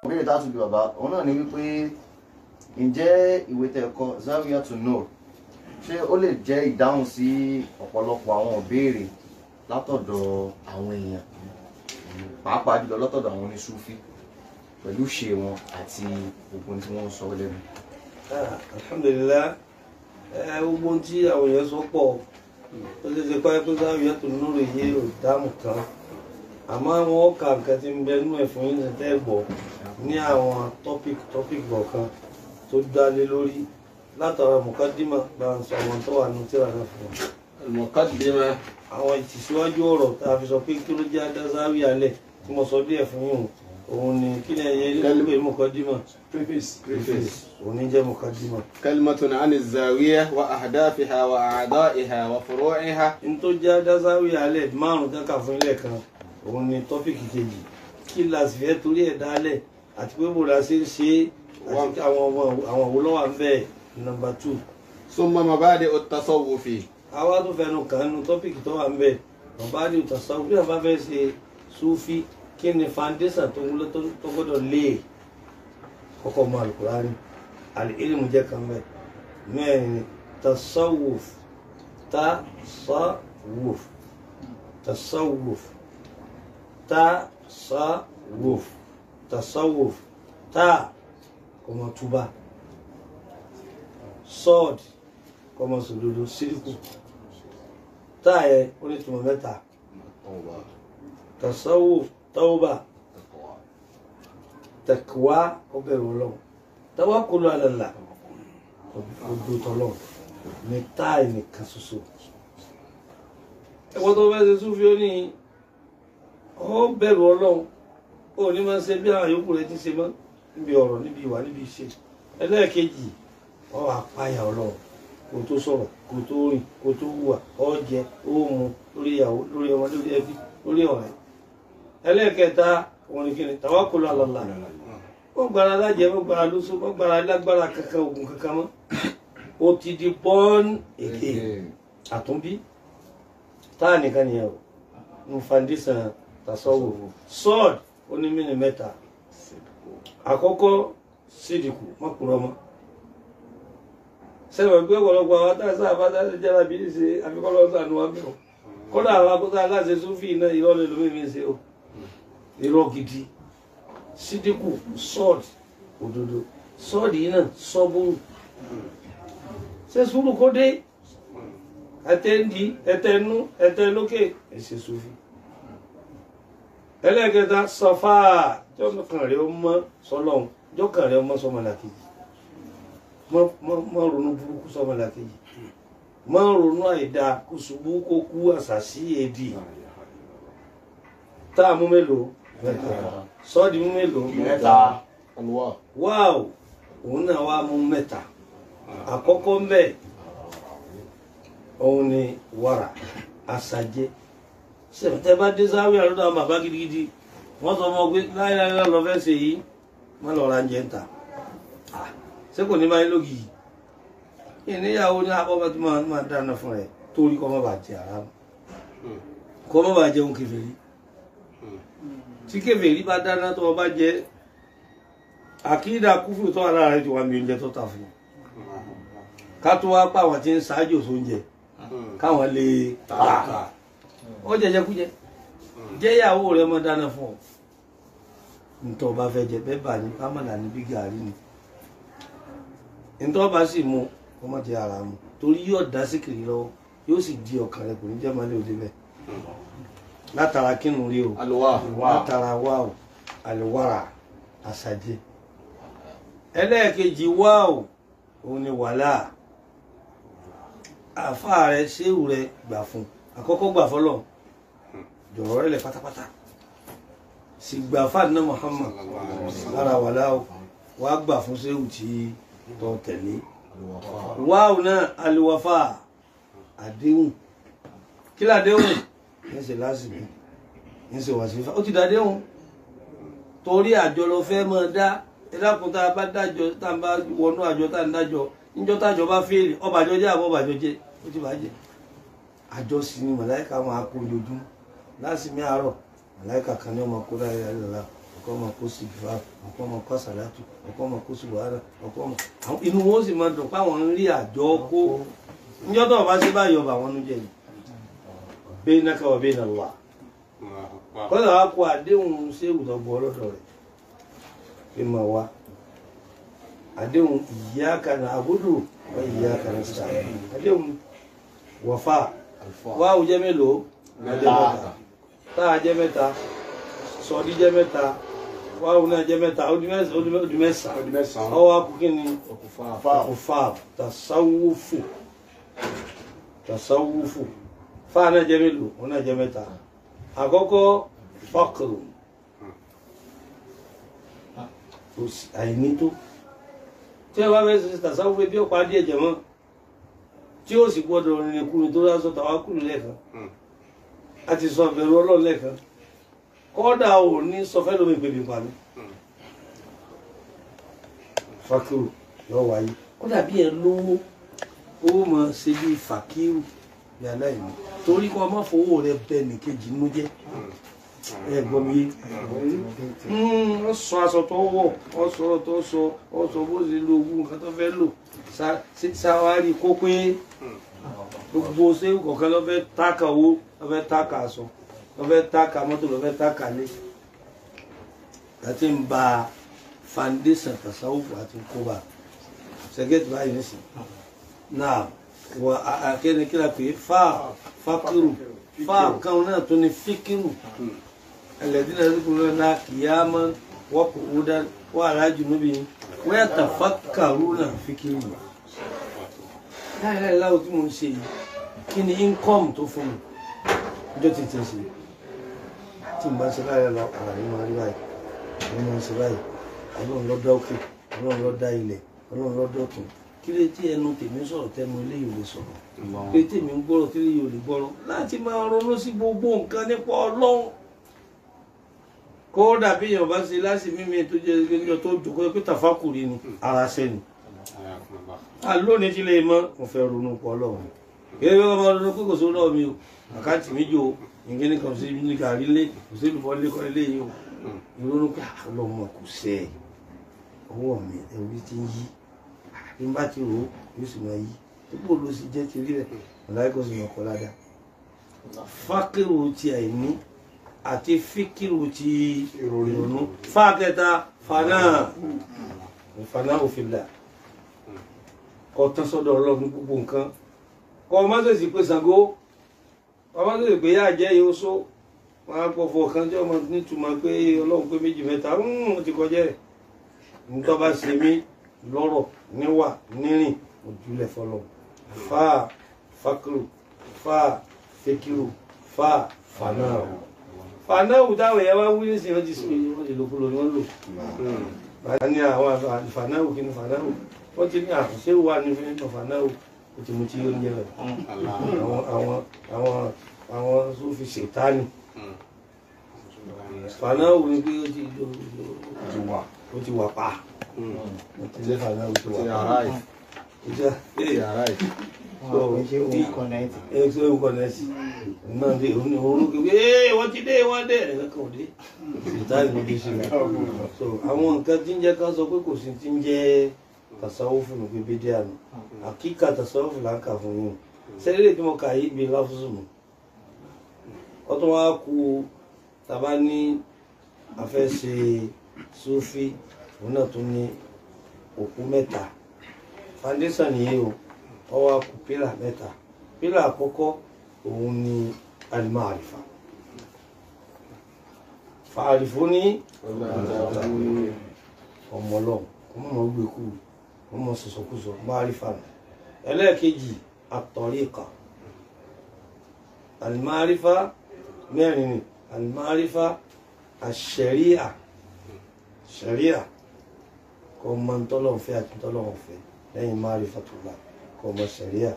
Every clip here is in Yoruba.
ìbéèrè tá a tún bí bàbá òun náà ni wípé ǹjẹ́ ìwé tẹ̀kọ́ Zawiyatu Nur ṣé ó lè jẹ́ ìdáhùn sí ọ̀pọ̀lọpọ̀ àwọn ìbéèrè látọ̀dọ̀ àwọn èèyàn pàápàá jùlọ látọ̀dọ̀ àwọn oníṣúfí pẹ̀lú ṣe wọn àti gbogbo tí wọ́n ń sọ lẹ́nu. Alhamdulillah gbogbo tí àwọn èèyàn sọ pọ̀ ó lè ṣe pé Zawiyatu Nur yé ò dáhùn kan àmọ́ wọn kà nǹkan tí ń bẹ nínú ẹ̀ fún yín tẹ́ gbọ́ ní àwọn topic kọ̀ọ̀kan tó dá lé lórí látara mukaddima bá ń sọ àwọn tó wà nínú tíra náà fún wọn. Mukaddima àwọn ìtìsíwájú ọ̀rọ̀ tá a fi sọ pé kí ló jẹ́ adázáwí alẹ̀ tí mo sọ díẹ̀ fún yín òun ni kí ni ẹ̀yẹ ilé pé mukaddima preface òun ní jẹ́ mukaddima. kalimatun ani zawiya wa ahdafiha wa a'da'iha wa furu'iha. n tó jẹ́ adázáwí alẹ̀ márùn-ún dákà fún ilẹ̀ kan òun ni tọ́pìkì kejì kí la sì fẹ́ torí ẹ̀ dálẹ̀ àti pé bó la ṣe ń ṣe àti àwọn òwúlọ́wà ń bẹ̀ nọ́mbà 2. summa mabadi'u at-tasawwufi. àwa tó fẹnu kàn nínú tọ́pìkì tó wà ń bẹ̀ mabadi'u at-tasawwuf bí wọ́n bá fẹ́ ṣe súfì kí ni foundation tó gbọ́dọ̀ lé kọ́kọ́ mọ Al-Qur'ani al-ilmu jẹ́ kan bẹ̀ mẹ́rin tasawwuf tasawwuf ta kọmọ túbà sọ́ọ̀d kọmọ sòdodo síríkù ta ẹ onítùmọ̀ mẹ́ta tasawwuf tawba takwa ọbẹ̀rù Ọlọ́run tawakkulu ala Allah ojú tọ́lọ́run ní táì nìkan ṣoṣo. ẹ̀wọ́n tó fẹ́ ṣe súnfí ó ní ọ bẹ̀rù Ọlọ́run ó ní máa ń ṣe bí àwọn yòókù rẹ ti ṣe mọ́ níbi ọ̀rọ̀ níbi ìwà níbi ìṣe. ẹlẹ́ẹ̀kejì ọ àpáyà Ọlọ́run kó tó sọ̀rọ̀ kó tó rìn kó tó hùwà ọ jẹ ó mu lórí ìyàwó lórí ọmọ lórí ẹbí lórí ọ̀rẹ́. ẹlẹ́ẹ̀kẹta òun ni kíni tawakkulu ala Allah wọ́n gbára lájẹ wọ́n gbára lóṣù wọ́n gbára lágbára kankan oògùn kankan mọ́ ó ti di born again àtúnbí táà nìkan nìyẹn o ní foundation tasawwuf sword onímìnì mẹ́ta àkọ́kọ́ sídìkù mọ́kùnrin ọmọ sẹ́wọ̀n gbé ọ̀pọ̀lọpọ̀ àwọn táṣà àbájáde jẹ́ra bí ṣe àfikọ́lọ́sọ àníwá mẹ́wọ̀ kọ́dà àwọn akọ́tà aláṣẹ súnfì náà irọ́ lè lómi mi ṣe o irọ́ gidi sídìkù sword òdodo sword yìí náà sọ́bùrù ṣe sùúrù kó dé ẹtẹ́ndì ẹtẹ́nú ẹtẹ́lókè ẹ̀ṣẹ̀ súnfì. ẹlẹ́gẹ̀ta sọfá jọ́kàn rẹ̀ ọmọ sọlọ́hún jọ́kàn rẹ̀ ọmọ sọmọlàkejì mọ́ ronú burúkú sọmọlàkejì mọ́ ronú àìdá kó ṣubú kó kú àṣàṣì èdè tá a mú mélòó mẹ́ta sọ́ọ̀dì mú mélòó mẹ́ta wáò òun náà wá mú mẹ́ta àkọ́kọ́ ń bẹ̀ òun ni wàrà àṣàjẹ́ sẹ́fẹ̀tẹ́ bá dé sáré àlọ́dọ̀ àwọn bàbá gidigidi wọ́n sọ ọmọ pé láyé lọ fẹ́ ṣe yìí má lọ ra ń jẹ ń ta ṣé kò ní máa ń lógi yìí ìníyàwó ní abọ́bá tó máa dáná fún rẹ̀ torí kọ́ mọ́ bàá jẹ ara kọ́ mọ́ bàá jẹun kèfèrí tí kèfèrí bá dáná tó ọba jẹ àkídà kúfùrù tó wà lára rẹ̀ ti wà mí oúnjẹ tó ta fún ká tó wá pa àwọn tí ń ṣáájú sóúnjẹ káwọn lè ta ó jẹjẹkújẹ jẹyàwó rẹ mọ dáná fún ọ ntọ́ ọba fẹ́ jẹ bẹ́ẹ̀ bá ní kámàlà ní bí gàrí ni ntọ́ ọba sì mú ọmọ jẹ ara mu torí yóò dá síkìrì lọ́wọ́ yóò sì di ọkàn rẹ kò ní jẹ́ mọ́lẹ́ òde bẹ́ẹ̀ látara kínú rí o látara wá o àlùwárà àṣàjẹ ẹlẹ́ẹ̀kejì wá o òun ni wàhálà àfáà rẹ ṣéwù rẹ gbà fún àkọ́kọ́ gbà fọ́lọ́ jọ̀rọ̀ rẹ̀ lẹ̀ pátápátá sì gbà fáàdínà Muhammad lára wàhálà o wàá gbà fún ṣéwù tí tó tẹ̀lé wáwù náà àlùwàfà àdéhùn kí ládéhùn yẹn ṣe lásìkò yẹn ṣe wàsífà ó ti dàdéhùn torí àjọ lọ fẹ́ mọ́ dá ẹ̀dàkùn tá a bá dájọ́ tá a bá wọnú àjọ tá a ń dájọ́ níjọ́ tájọ bá fẹ́ẹ̀lì ọbàjọ́ jẹ́ àbọ̀ ọbàjọ́ jẹ́ ó ti bàjẹ́ àjọ sì ni màláìka máa kó ojoojúmọ́ lásìmí àárọ̀ màláìka kan ní ọmọ kó láyé láyé lọ́la ọ̀kọ́ ọmọ kó sì fà ọ̀kọ́ ọmọ kó sàlátù ọ̀kọ́ ọmọ kó sì wàhálà ọ̀kọ́ ọmọ inú wọn ó sì máa dùn páwọn ń rí àjọ kó níjọ́ tó bá ṣe báyìí ọba àwọn oúnjẹ yìí bẹ́ẹ̀ náà káwọ́ bẹ́ẹ̀ náà wà kọ́lá wa kó àdéhùn sí ìwùdọ̀gbọ̀ ọlọ́dọ̀ rẹ̀ pé máa wá àdéhùn iyyaka na'budu wa iyyaka nasta'in àdéhùn wọ̀fà wá ò jẹ́ mélòó táà jẹ́ mẹ́ta sọ̀dí jẹ́ mẹ́ta wá ò náà jẹ́ mẹ́ta ó di mẹ́sàn-án ọwọ́ akú kí ni òkùfà tasawufu fáà náà jẹ́ mélòó ó náà jẹ́ mẹ́ta àkọ́kọ́ faqru àìnító tí ẹ bá fẹ́ ṣe tasawufu bí ó pa díẹ̀ jẹ̀ mọ́ tí ó sì gbọ́dọ̀ rìnrìn kúrin tó rásọ tàwákùlù lẹ́ẹ̀kan a ti sọ bẹ̀rù Ọlọ́run lẹ́ẹ̀kan kọ́dà ò ní sọ fẹ́ lómi ìpèbí pa mi fàkírù yóò wáyé kọ́dà bí ẹ lówó owó mọ̀ ṣe bí fàkírù bí aláìní torí kọ́ ọmọ fowó rẹ bẹ nìkejì nínú jẹ́ ẹ gbọ́ mi yé wọ́n sọ aṣọ tó wọ̀ wọ́n sọ̀rọ̀ tó sọ wọ́n sọ bó ṣe lo ogun nǹkan tó fẹ́ lò sáwárí kó pé gbogbo ṣé kọ̀ọ̀kan ló fẹ́ táàkà owó ló fẹ́ táàkà aṣọ ló fẹ́ táàkà mọ́tò ló fẹ́ táàkà lé láti ń ba foundation tasawufu àti kóbá ṣẹ́gẹ́tì báyìí nísìnyí náà wọ akéde kíra pé fákìrù fáàkàn náà tó ní fíkìrù ẹlẹ́dínlẹ́ ẹ̀dínkùnrin náà kìyàmọ́ wọ́pọ̀ wúdá wà lájú níbi wọ́n yàtọ̀ fákàrù náà fíkìrù láìláì láwọ tí mo ń ṣe yìí kí ni income tó fún mi ọjọ́ tí ṣe tí n bá ṣe láìláì lọ àárín máa rí báyìí àwọn ọmọ ṣe báyìí Ọlọ́run ló dá òkè Ọlọ́run ló dá ilẹ̀ Ọlọ́run ló dá ọ̀tún kí lè tí ẹnu tèmi sọ̀rọ̀ tẹnu eléyìí ò lè sọ̀rọ̀ pé tèmi ń gbọ́rọ̀ tí eléyìí ò lè gbọ́rọ̀ láti máa ronú sí gbogbo nǹkan nípa Ọlọ́run kódà bí èèyàn bá ṣe láti mímí tó jẹ́ ẹgbẹ́ tó jòkó pé tàfákùrì ni ara ṣe ni lónìí tí lè mọ́ mo fẹ́ ronú pọ̀ Ọlọ́run kéré bí wọ́n bá ronú pé kò sí lọ́wọ́ mi o àkáǹtì mi jò ìgbé ní kan sí ní gàrí lé kò sí olùfọ́ lé kọ́ ilé yìí o ìrònú pé Ọlọ́run mọ̀ kò sẹ́ ọwọ́ mi ẹ̀rù ti ń yí bí n bá ti rò ó yóò sì máa yí púpọ̀ ló sì jẹ́ ti rí rẹ̀ ọ̀láìkọ́ sì máa kọ́ ládàá fákìrù ti àìní àti fíkìrù ti ìrònú fákẹta faná òfin là kọ tán sọ́dọ̀ Ọlọ́run gbogbo nǹkan kọ má ṣèṣì pé Ṣàngó kọ má ṣèṣì pé yá jẹ́ yóò só wọn á pọ̀ fọ kan tí ọmọ nítumọ̀ pé Ọlọ́run pé méjì mẹ́ta ó ti kọjá ẹ̀ nítorí bá ṣe mí lọ́rọ̀ níwà nírìn ojúlẹ̀ fọlọ́ fákìrù fíkìrù fanáwù táwọn èèyàn wá wí ní sí wọ́n ti sí wọ́n ti lòkulò ni wọ́n lò bá ní àwọn fanáwù kí ni fanáwù wọ́n ti ní àṣẹ wà ní fún fanáwù ó ti mú tí ó ń jẹ rẹ̀ àwọn tó fi ṣètánì fanáwù ni pé ó ti wà pa ó ti lé fanáwù tó wà pa kọ̀nẹ́tì náà dé orúkọ pé wọ́n ti dé wọ́n dé ẹ̀ka kan dé ìtàlì ló dé sí mi so àwọn nǹkan tí ń jẹ́ ká sọ pé kò sí tí ń jẹ́ tasawufu nù pé bídí àná àkíkà tasawufu là ń kà fún yín sẹ́lẹ̀ tí mo kà yí bí láfúsù mọ́ wọ́n tún wá ku tàbá ní afẹ́ ṣe Sufi òun náà tún ní òkú mẹ́ta foundation nìyẹn o ọwọ́ kù pílà mẹ́ta pílà àkọ́kọ́ òun ni alimarifa fàárìfó ní ọmọ Ọlọ́run ọmọ gbẹ̀kú ọmọ sọ̀sọ̀kúsọ márífà ẹlẹ́ẹ̀kejì àtọ̀ríkà alimarifa mẹ́rin ni alimarifa àṣẹríà ṣẹríà kọ́ mọ́ ntọ́lọ́fẹ́ àti ntọ́lọ́fẹ́ lẹ́yìn márífàtúlá kọ́ mọ́ ṣẹríà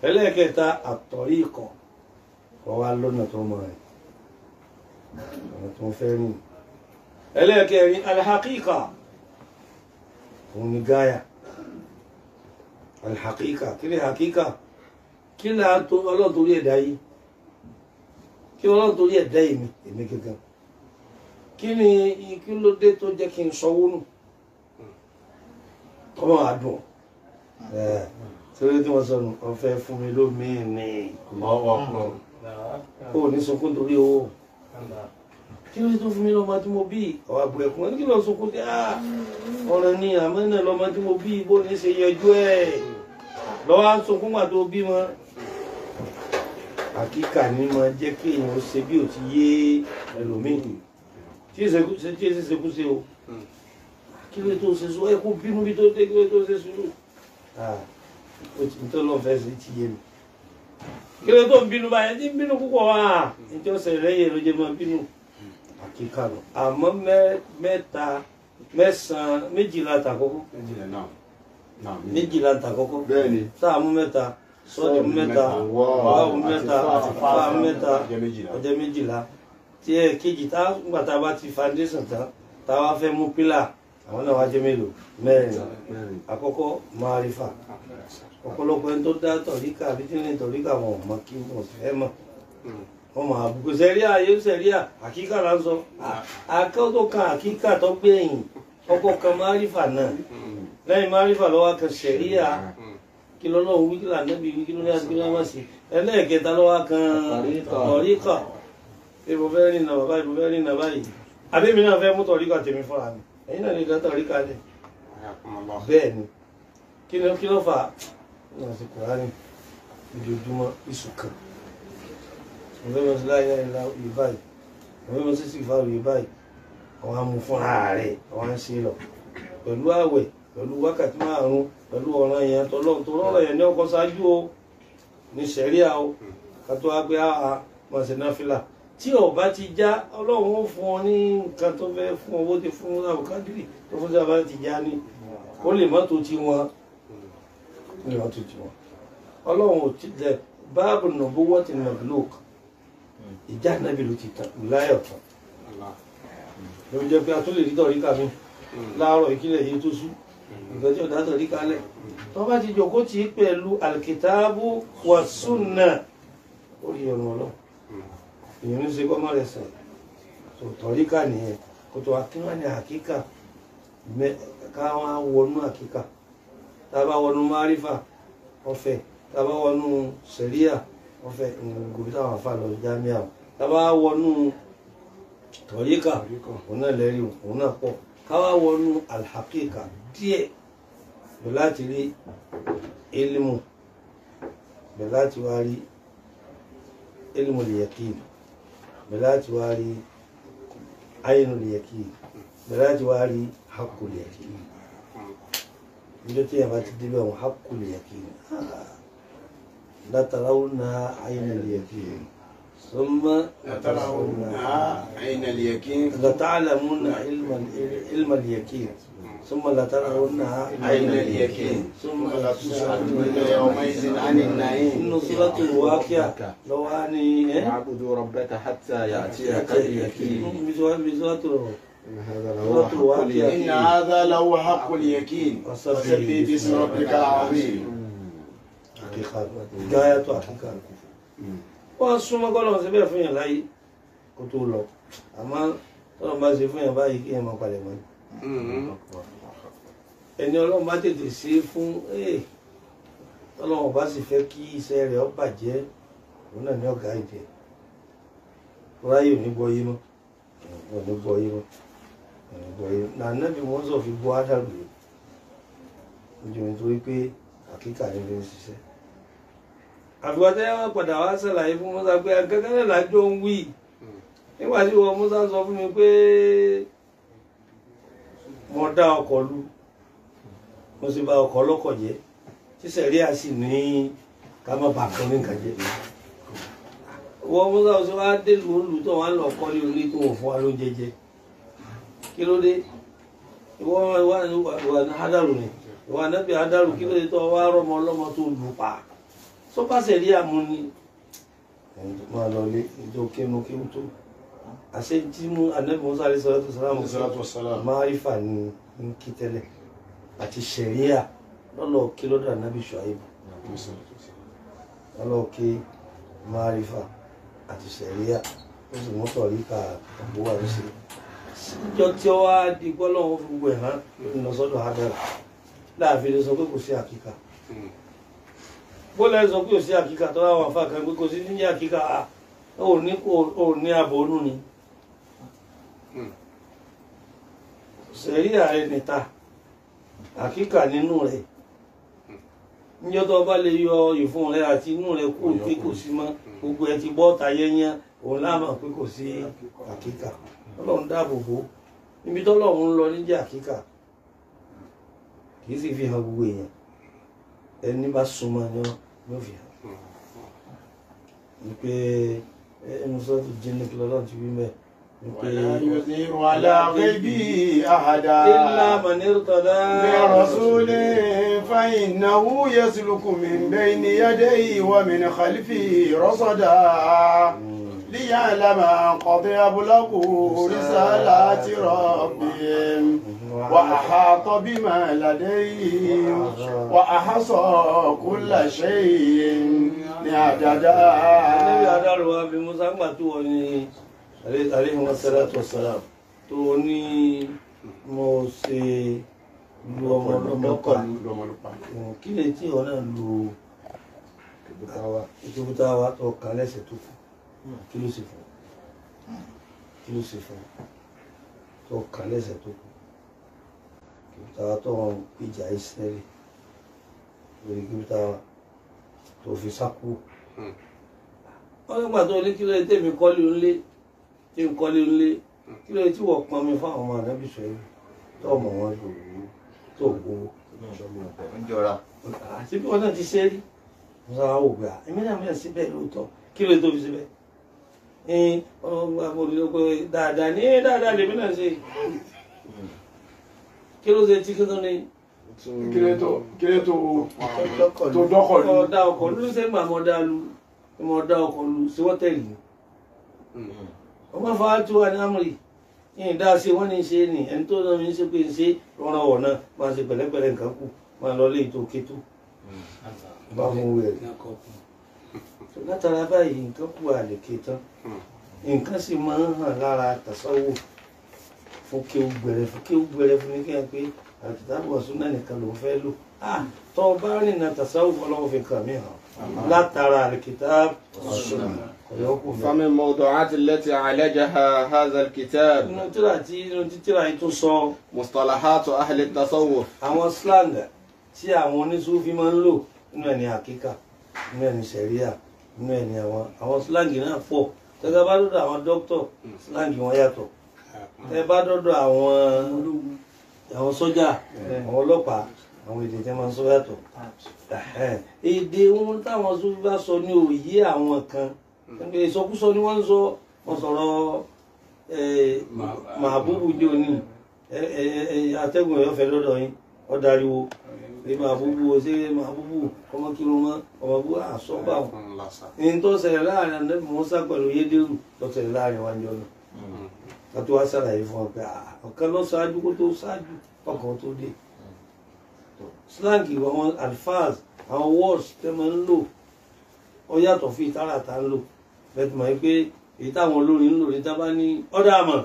ẹlẹ́ẹ̀kẹta àtọ̀ríkọ̀ kọ́ wá lọ́nà tó mọ̀ rẹ̀ ọ̀nà tó fẹ́ rìn ẹlẹ́ẹ̀kẹrin alhaqíqa òun ni gáyà alhaqíqa kí ni haqíqa kí ni Ọlọ́run torí ẹ̀dá yìí kí Ọlọ́run torí ẹ̀dá èmi gẹ́gẹ́ kí ló dé tó jẹ́ kí n sọwọ́ nù ọmọ àdùn torí tí wọ́n sọ nù wọ́n fẹ́ fún mi lómi ní ó ní sunkún torí owó kí ló dé tó fún mi lọ́mọ tí mo bí ọ̀wá àbúrò ẹ̀kún wọn kí ló sunkún dé ọ̀rọ̀ ni àmọ́ náà lọ́mọ tí mo bí bó ní ṣe yẹjú ẹ̀ lọ́wọ́ á sunkún wà tó bí wọn àkíkà ní máa jẹ́ kí èèyàn ṣe bí ò ti yé ẹlòmíì tí èsì ṣekú ṣe o kí ló tó ṣe sọ ẹ kó bínú bí tó dé kí ló tó ṣe sùúrù ó ti tó lọ́ọ́ fẹ́ sí ti yé mi kí ló tó ń bínú báyẹn tí ń bínú púpọ̀ wá ní ọ̀sẹ̀ rẹ̀ yẹ ló jẹ́ máa bínú àkíkà lọ àmọ́ méjìlá tàkọ́kọ́ méjìlá tàkọ́kọ́ sáàmù mẹ́ta sọ́ọ̀tù mẹ́ta wàhálù mẹ́ta fáàmù mẹ́ta ọjọ́ méjìlá tí ẹ kejì tá nígbà tá a bá ti foundation tán tá a wá fẹ́ mú pílà àwọn náà wá jẹ́ mélòó mẹ́rin àkọ́kọ́ márífà ọ̀pọ̀lọpọ̀ ẹni tó dá tọ̀ríkà àbí tí ń rìn tọ̀ríkà wọn ò mọ kí wọn sì fẹ́ mọ̀ wọn mọ̀ àbùkù sẹ́ríà yóò sẹ́ríà àkíkà là ń sọ akẹ́kọ̀ọ́ kan àkíkà tó gbẹ̀yìn ọkọ̀ kan márífà náà lẹ́yìn márífà lọ́wọ́ kan sẹ́ríà kí lọ́lọ́run wí kí lànàbí wí kí ló ní àti kí ló má sí ẹlẹ́ẹ̀kẹta lọ́wọ́ kan tọ̀ríkà ìbò fẹ́ rìn náà bàbá ìbò fẹ́ rìn náà báyìí àbẹ́mi náà fẹ́ mú tọ̀ríkà tèmi fúnra mi ẹ̀yin náà lè dá tọ̀ríkà lẹ̀ bẹ́ẹ̀ ni kí ló fà á ní àti Kùránì ojoojúmọ́ ìṣù kan ọ̀fẹ́ mọ́ sí láyé láyé yìí báyìí ọ̀fẹ́ mọ́ sí sìfà yìí báyìí àwọn amú fúnra rẹ̀ àwọn ń ṣe lọ pẹ̀lú àwẹ̀ pẹ̀lú wákàtí márùn-ún pẹ̀lú ọ̀ràn yẹn tọ́lọ́run tó rọ́rọ̀ yẹn ní ọkọ̀ ṣáájú o ní sẹ̀ríà o kátó wá pé àá máa ṣe náfìlà tí ọba ti já ọlọ́run ó fún ọ ní nǹkan tó fẹ́ fún owó ti fún àbùkádìrì tó fún sábà ti já ní ó lè mọ́tò tí wọn ní wọ́n tuntun wọn ọlọ́run ò ti dẹ báàbù nàbó wọ́n ti nà lóòk ìjà nàbì ló ti tàn láyọ̀ tán ló jẹ́ pé a tún lè rí tọ̀ríkà mi láàárọ̀ ìkílẹ̀ yìí tó sú ìgbẹ́ tí ọ̀dà tọ̀ríkà lẹ̀ tó bá ti jòkó tì í pẹ̀lú alkitabu wa sunna ó rí ọ̀nà ọlọ́run èèyàn ní ṣe kọ́mọ́ rẹ̀ sẹ̀ tó tọ̀ríkà nìyẹn kó tó akínwá ní àkíkà káwọn wọnú àkíkà tábà wọnú márífà ọ̀fẹ́ tábà wọnú sẹ̀ríà ọ̀fẹ́ gbogbo táwọn afá lọ jámíà tábà wọnú tọ̀ríkà òun náà lẹ́rí òun náà pọ̀ káwá wọnú alhakíkà díẹ̀ bẹ̀ láti rí ilmu bẹ̀ láti wá rí ilmu al-yaqin bẹ̀ láti wá rí aynu al-yaqin bẹ̀ láti wá rí haqqu al-yaqin níjọ́ tí yàrá ti débẹ̀ wọn haqqu al-yaqin la tarawna ayna al-yaqin thumma لترونها عين اليقين لتعلمن علم اليقين ثم لترونها عين اليقين ثم لتسألن يومئذ عن النعيم إن سورة الواقعة لو أني واعبدوا ربك حتى يأتيك اليقين إن هذا لهو حق اليقين فسبح باسم ربك العظيم حقيقة غاية حقيقة wọ́n súnmọ́ kọ́lọ̀ sí bẹ́ẹ̀ fún yàn láyé kó tó lọ àmọ́ tọ́lọ̀ bá ṣe fún yàn báyìí kí yàn máa palẹ̀ mọ́ ẹni ọlọ́run bá tètè ṣe é fún tọ́lọ́run bá sì fẹ́ kí iṣẹ́ rẹ̀ ó bàjẹ́ òun náà ní ọ̀gá ìjẹ́ ráyè ò ní gbọ́ yé mọ́ ò ní gbọ́ yé mọ́ ò ní gbọ́ yé mọ́ náà nábì wọ́n sọ fi gbọ́ ádàlù yìí ojú mi torí pé àkíkà ní fi ń ṣiṣẹ́ àfiwájẹ́ wọn padà wá ṣàlàyé fún Mùsá pé akẹ́kẹ́ lájọ ń wí nígbà tí wọ́n Mùsá sọ fún mi pé mo dá ọkọ̀ lu mo sì bà ọkọ̀ ọlọ́kọ̀ jẹ́ tí sẹ̀ríà sì ní ká má bà kan ní nǹkan jẹ́ wọ́n Mùsá sọ wá dé lòlù tó wà lọ kọ́ ní orí tó wọ́n fún wa ló jẹjẹ kí ló dé ìwọ ní hádàrú ni ìwọ anábì hádàrú kí ló dé tó wá rọmọ ọlọ́mọ tó lù pa sọ́pàṣẹ rí àmú ni ẹni tó máa lọ lé ìjọ kéwú kéwú tó àṣẹ tí mú Ànábì Mùsá alayhi salatu wassalam márífà ní kí tẹ́lẹ̀ àti ṣẹ̀ríà lọ́lọ́ kí lọ́dọ̀ Ànábì Ṣuaibu lọ́lọ́ kí márífà àti ṣẹ̀ríà ó sì mú tọ̀ríkà àbúwà ló ṣe ìjọ tí ó wá di gbọ́lọ́hún fún gbogbo ẹ̀hán lọ sọ́dọ̀ Ádámù láàfin lè sọ pé kò sí àkíkà bọ́lá ẹ̀ sọ pé kò sí àkíkà tó wà fà kan pé kò sí ní àkíkà ò ní àbọ̀nú ni sẹ̀rí ààrẹ nìta àkíkà nínú rẹ̀ níjọ́ tó bá lè yọ ìfun rẹ̀ àti inú rẹ̀ kó pé kò sí mọ́ gbogbo ẹ̀ ti bọ́ ta yẹ́yẹ́ òun láàmà pé kò sí àkíkà Ọlọ́run dáàbò bò níbi tọ́lọ́run ń lọ níjà àkíkà kìí sì fi hàn gbogbo èèyàn ẹni bá súnmọ́ ni ó fi hàn wípé ẹnu sọ́tù jíní kí lọ́lọ́run ti wí mẹ́ wípé ولا يظهر على غيبه أحدا إلا من ارتضى من رسول فإنه يسلك من بين يديه ومن خلفه رصدا ليعلم قد أبلغوا رسالات ربهم وأحاط بما لديهم وأحصى كل شيء عددا. النبي أدار وابي موسى ما توني عليه الصلاة والسلام توني موسى lu ọmọ lọ́kọ̀ kí lè tí ọ náà lu ìjọba wa tó kàn lẹ́sẹ̀ tó kù kí ló ṣe fún kí ló ṣe fún tó kàn lẹ́sẹ̀ tó kù ìjọba wa tó wọn ìjà Ísírẹ́lì lórí ìjọba wa tó fi sákú wọ́n nígbà tó ní kí ló dé tèmi kọ́lé ńlé tí ń kọ́lé ńlé kí ló dé tí wọ́n pọn mi fáwọn ọmọ ànábì sọ́yìn tó ọmọ wọn lò ó tó gbowó ń jọra àti bí wọn náà ti ṣe rí wọn sọ àwọn ògbà èmi náà mẹ́rin síbẹ̀ lóòótọ́ kí ló tó fi síbẹ̀ ọmọ olùdó pé dáadáa ní dáadáa lèmi náà ṣe kí ló ṣe tí kí tó ní. kílé tó dọ́kọ̀ lu. ọ̀dà ọkọ̀ ló ṣe gbà mọ̀ dá ọkọ̀ lu sí wọ́tẹ̀lì ọmọ fàájú wa ní amúrì yìí dá sí wọ́n ní ṣe ní ẹni tó náà mi ń ṣe pé ń ṣe rọra wọ̀ náà máa ṣe pẹ̀lẹ́pẹ̀lẹ́ nǹkan kù máa lọ lé ètò kétó bá mú wẹ̀ látara báyìí nǹkan kù àlèké tán nǹkan sì máa ń hàn lára tàṣàwò fún kéwú gbẹrẹ fún ní kí n pé àtìtàbọ̀ súnà nìkan ló fẹ́ lò tó o bá rìn náà tàṣàwò fọlọ́wọ́ fi kàn mí hàn látara àlèkìtà súnà. فمن موضوعات التي عالجها هذا الكتاب مصطلحات أهل التصوف. àwọn slang tí àwọn onísúfí máa ń lò nínú ẹni àkíkà nínú ẹni sẹ̀ríà nínú ẹni àwọn slang náà pọ̀ tẹ́gẹ́ bá dọ́dọ̀ àwọn dókítọ̀ slang wọn yàtọ̀ tẹ́gẹ́ bá dọ́dọ̀ àwọn sọ́jà àwọn ọlọ́pàá àwọn èdè tí wọ́n sọ yàtọ̀ èdè ohun táwọn súfí bá sọ ní òye àwọn kan ìsọkúsọ ni wọ́n ń sọ wọ́n sọ̀rọ̀ màbúbù jẹ́ òní atẹ́gùn ẹ̀yọ́ fẹ́ lọ́dọ̀ yín ọ̀dàríwo rí màbúbù ṣé màbúbù ọmọ kí ló mọ́ ọmọ bú àsọ́gbà wọn ní tó ṣẹlẹ̀ láàrin Ànábì Mùsá pẹ̀lú Yédérù tó ṣẹlẹ̀ láàrin wájú ọ̀nà ká tó wá ṣàlàyé fún ọ pé ọ̀kan lọ ṣáájú kó tó ṣáájú ọkàn tó dé slang àwọn alfaz àwọn words tẹ́ máa ń lò ó yàtọ̀ fún ìtara tá ń lò bẹ́ẹ̀ tó máa ń pé èyí táwọn olórin ń lò ní tábà ní ọ̀dà àmọ̀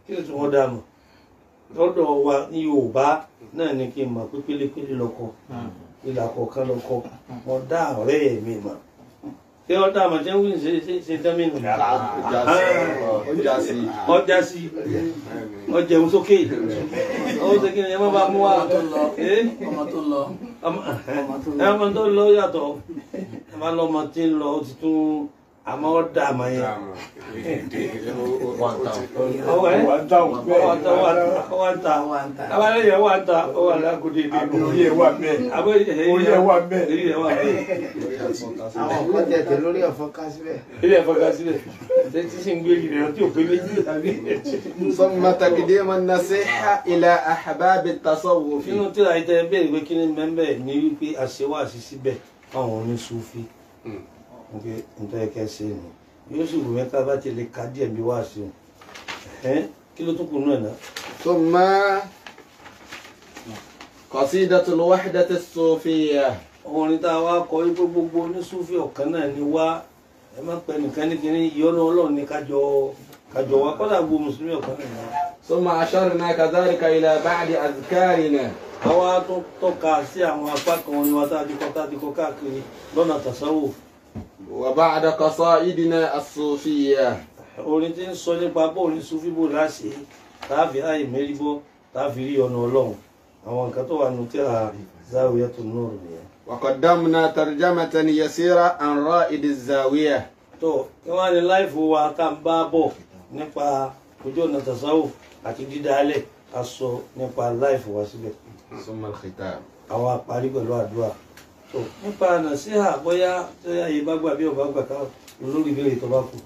kí ló tún wọ́n dà mọ̀ lọ́dọ̀ wa ní Yorùbá náà ní kí n mọ̀ pé pélépélé lọ́kọ ìlà kọ̀ọ̀kan lọ́kọ wọ́n dá ọ̀rẹ́ mi mọ̀ pé ọ̀dà àmọ̀ tí wọ́n ṣe tẹ́mí nù ọjà sí ọjẹun sókè ó ṣe kí ni ẹ má bá mú wa ọmọ tó lọ yàtọ̀ ẹ má lọ́mọ tí ń lọ ó ti tún àmọ́ ó dà àmọ́ yẹn. wà ń ta abalẹ̀ yẹn wà ń ta ó wà lágòdì ìdìbò orí ẹ̀ wà bẹ́ẹ̀ orí ẹ̀ wà bẹ́ẹ̀. àwọn ọkọ tẹ̀tẹ̀ lórí ẹ̀fọ́ ká síbẹ̀. ilé ẹ̀fọ́ ká síbẹ̀ tẹ́tí sì ń gbé ìrìn tí ò pé méjì tàbí. ثم تقديم النصيحة إلى أحباب التصوف. nínú tí ra ìtẹ́ bẹ́ẹ̀ pé kí ni mẹ́mbẹ́ ní wípé àṣewàṣí síbẹ̀ fáwọn oníṣúfì nke nítorí kẹsì ni yóò sì wù mẹ́ta bá ti lè ka díẹ̀ bí wá sí kí ló tún kù náà ná. ثم قصيدة الوحدة الصوفية. orin tá a wá kọ wípé gbogbo oníṣúfì ọ̀kan náà ni wá ẹ má pẹ́ nìkan ní kíní ìyọ́nú Ọlọ́run ní kájọ kájọ wa kọ́dà gbogbo mùsùlùmí ọ̀kan nìyẹn. ثم أشرنا كذلك إلى بعض أذكارنا àwa tó tọ́ka sí àwọn apá kan orin wa tá a ti kọ́ káàkiri lọ́nà tasawuf. وبعد قصائدنا الصوفية orin tí ń sọ nípa bó orin sufi bó láṣẹ tààfi àyè mẹ́rìbọ́ tààfi rí ọ̀nà ọlọ́run àwọn nǹkan tó wà nù tíra Zawiyatun Nur nìyẹn. وقدمنا ترجمة يسيرة عن رائد الزاوية. tó kí wọ́n á ní láìfò wa tá à ń bá bọ̀ nípa ojú ọ̀nà tasawuf àti dídálẹ̀ a sọ nípa láìfò wa síbẹ̀. ثم الختام. àwọn àparí pẹ̀lú àdúrà. tó nípa nàṣíhà bóyá tó yá yìí bá gbà bí ọba gbà ká lórí ìbéèrè tó bá kù.